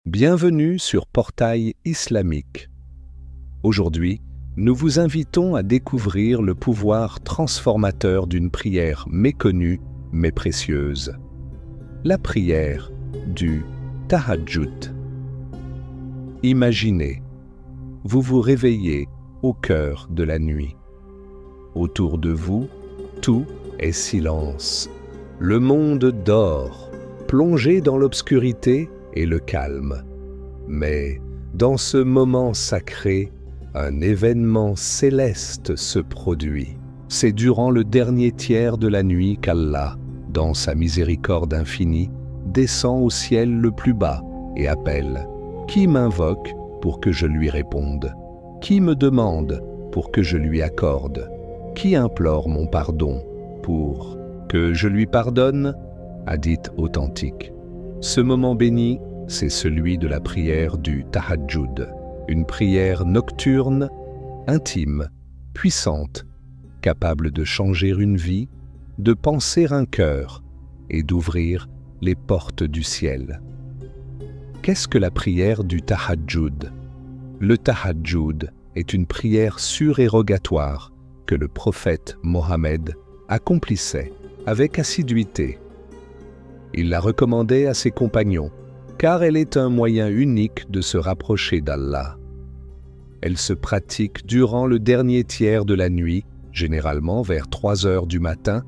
Bienvenue sur Portail Islamique. Aujourd'hui, nous vous invitons à découvrir le pouvoir transformateur d'une prière méconnue mais précieuse. La prière du Tahajjud. Imaginez, vous vous réveillez au cœur de la nuit. Autour de vous, tout est silence. Le monde dort, plongé dans l'obscurité et le calme. Mais dans ce moment sacré, un événement céleste se produit. C'est durant le dernier tiers de la nuit qu'Allah, dans sa miséricorde infinie, descend au ciel le plus bas et appelle « Qui m'invoque pour que je lui réponde? Qui me demande pour que je lui accorde? Qui implore mon pardon pour que je lui pardonne ?» Hadith authentique. Ce moment béni, c'est celui de la prière du Tahajjud, une prière nocturne, intime, puissante, capable de changer une vie, de panser un cœur et d'ouvrir les portes du ciel. Qu'est-ce que la prière du Tahajjud? Le Tahajjud est une prière surérogatoire que le prophète Mohammed accomplissait avec assiduité. Il la recommandait à ses compagnons, car elle est un moyen unique de se rapprocher d'Allah. Elle se pratique durant le dernier tiers de la nuit, généralement vers 3 heures du matin,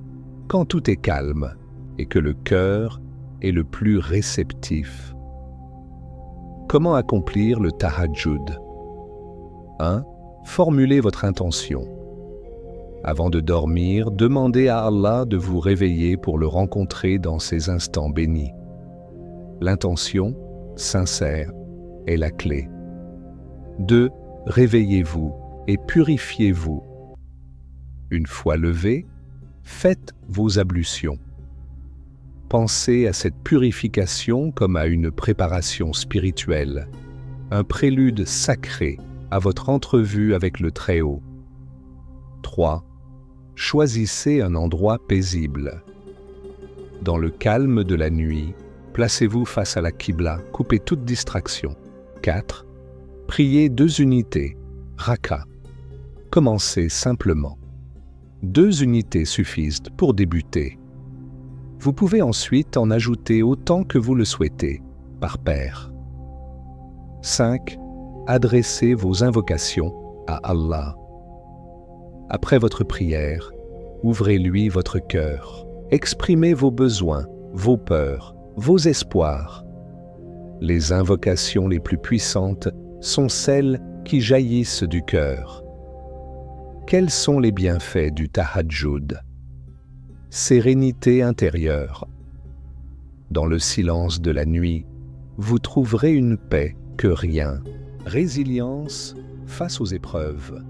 quand tout est calme et que le cœur est le plus réceptif. Comment accomplir le Tahajjud? 1. Formulez votre intention. Avant de dormir, demandez à Allah de vous réveiller pour le rencontrer dans ces instants bénis. L'intention, sincère, est la clé. 2. Réveillez-vous et purifiez-vous. Une fois levé, faites vos ablutions. Pensez à cette purification comme à une préparation spirituelle, un prélude sacré à votre entrevue avec le Très-Haut. 3. Choisissez un endroit paisible. Dans le calme de la nuit, placez-vous face à la Qibla, coupez toute distraction. 4. Priez 2 unités, raka. Commencez simplement. 2 unités suffisent pour débuter. Vous pouvez ensuite en ajouter autant que vous le souhaitez, par paire. 5. Adressez vos invocations à Allah. Après votre prière, ouvrez-lui votre cœur. Exprimez vos besoins, vos peurs, vos espoirs. Les invocations les plus puissantes sont celles qui jaillissent du cœur. Quels sont les bienfaits du Tahajjud? Sérénité intérieure. Dans le silence de la nuit, vous trouverez une paix que rien. Résilience face aux épreuves.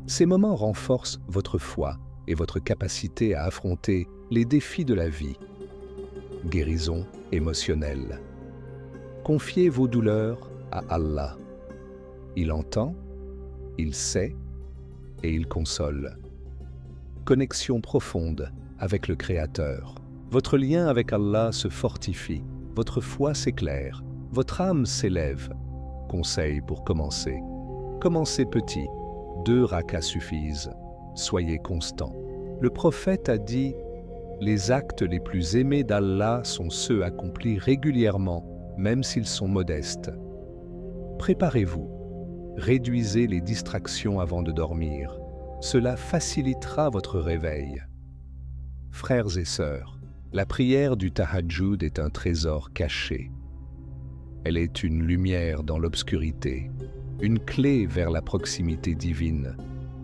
Ces moments renforcent votre foi et votre capacité à affronter les défis de la vie. Guérison émotionnelle. Confiez vos douleurs à Allah. Il entend, il sait et il console. Connexion profonde avec le Créateur. Votre lien avec Allah se fortifie, votre foi s'éclaire, votre âme s'élève. Conseil pour commencer. Commencez petit. 2 rakas suffisent. Soyez constant. Le prophète a dit « Les actes les plus aimés d'Allah sont ceux accomplis régulièrement, même s'ils sont modestes. » Préparez-vous. Réduisez les distractions avant de dormir. Cela facilitera votre réveil. Frères et sœurs, la prière du Tahajjud est un trésor caché. Elle est une lumière dans l'obscurité, une clé vers la proximité divine,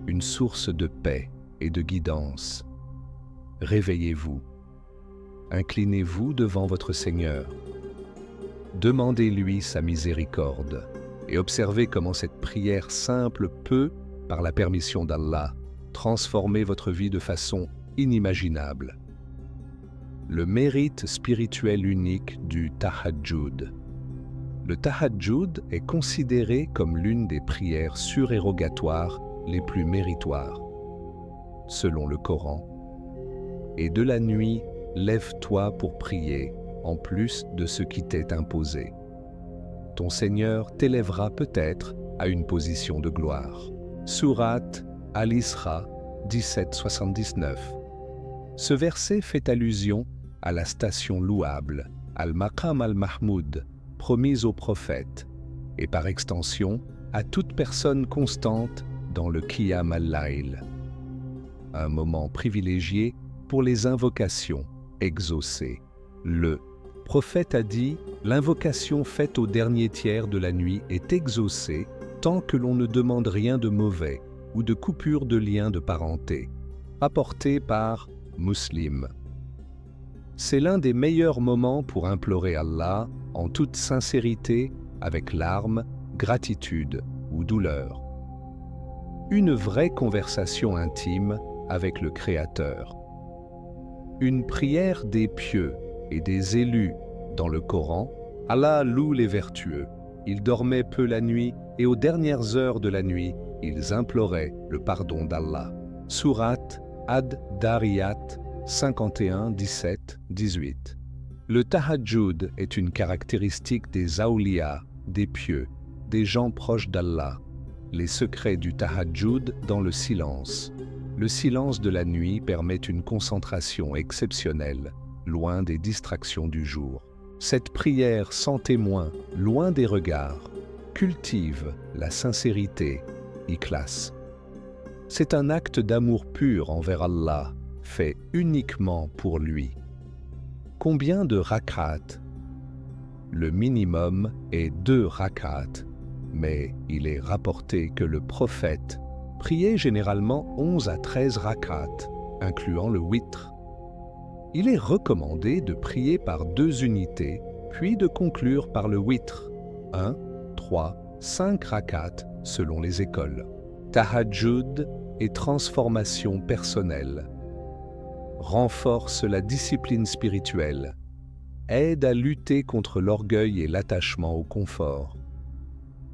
une source de paix et de guidance. Réveillez-vous. Inclinez-vous devant votre Seigneur. Demandez-lui sa miséricorde et observez comment cette prière simple peut, par la permission d'Allah, transformer votre vie de façon inimaginable. Le mérite spirituel unique du Tahajjud. Le Tahajjud est considéré comme l'une des prières surérogatoires les plus méritoires. Selon le Coran, « Et de la nuit, lève-toi pour prier, en plus de ce qui t'est imposé. » ton Seigneur t'élèvera peut-être à une position de gloire. Sourate Al-Isra 17-79. Ce verset fait allusion à la station louable, Al-Maqam al-Mahmoud, promise au prophète, et par extension à toute personne constante dans le Qiyam al-Layl. Un moment privilégié pour les invocations exaucées. Le prophète a dit « L'invocation faite au dernier tiers de la nuit est exaucée tant que l'on ne demande rien de mauvais ou de coupure de lien de parenté. » Rapporté par Muslim. C'est l'un des meilleurs moments pour implorer Allah en toute sincérité, avec larmes, gratitude ou douleur. Une vraie conversation intime avec le Créateur. Une prière des pieux et des élus dans le Coran. Allah loue les vertueux. Ils dormaient peu la nuit et aux dernières heures de la nuit, ils imploraient le pardon d'Allah. Sourate Ad-Dariyat 51, 17, 18. Le tahajjud est une caractéristique des awliya, des pieux, des gens proches d'Allah. Les secrets du tahajjud dans le silence. Le silence de la nuit permet une concentration exceptionnelle, loin des distractions du jour. Cette prière sans témoin, loin des regards, cultive la sincérité, ikhlas. C'est un acte d'amour pur envers Allah, fait uniquement pour lui. Combien de rak'at? Le minimum est 2 rak'at, mais il est rapporté que le prophète priait généralement 11 à 13 rak'at, incluant le witr. Il est recommandé de prier par 2 unités, puis de conclure par le witr, 1, 3, 5 rak'at selon les écoles. Tahajjud et transformation personnelle. Renforce la discipline spirituelle. Aide à lutter contre l'orgueil et l'attachement au confort.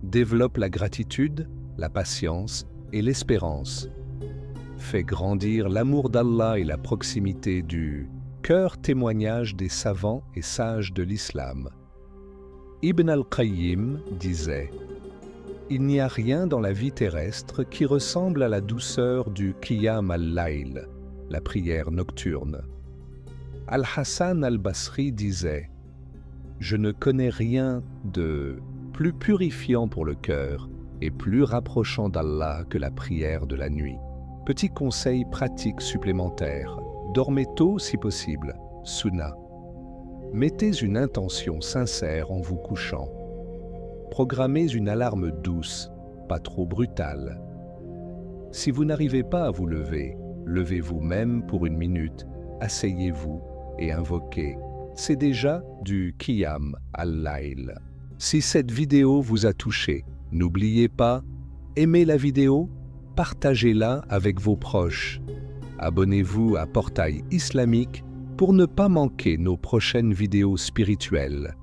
Développe la gratitude, la patience et l'espérance. Fait grandir l'amour d'Allah et la proximité du cœur témoignage des savants et sages de l'islam. Ibn al-Qayyim disait « Il n'y a rien dans la vie terrestre qui ressemble à la douceur du Qiyam al-Layl, la prière nocturne. » Al-Hassan al-Basri disait « Je ne connais rien de plus purifiant pour le cœur et plus rapprochant d'Allah que la prière de la nuit. » Petit conseil pratique supplémentaire, dormez tôt si possible, Sunna. Mettez une intention sincère en vous couchant. Programmez une alarme douce, pas trop brutale. Si vous n'arrivez pas à vous lever, levez-vous même pour 1 minute, asseyez-vous et invoquez. C'est déjà du Qiyam al-Layl. Si cette vidéo vous a touché, n'oubliez pas, aimez la vidéo, partagez-la avec vos proches. Abonnez-vous à Portail Islamique pour ne pas manquer nos prochaines vidéos spirituelles.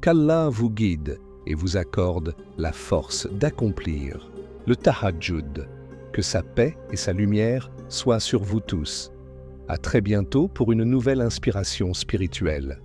Qu'Allah vous guide et vous accorde la force d'accomplir le tahajjud. Que sa paix et sa lumière soient sur vous tous. À très bientôt pour une nouvelle inspiration spirituelle.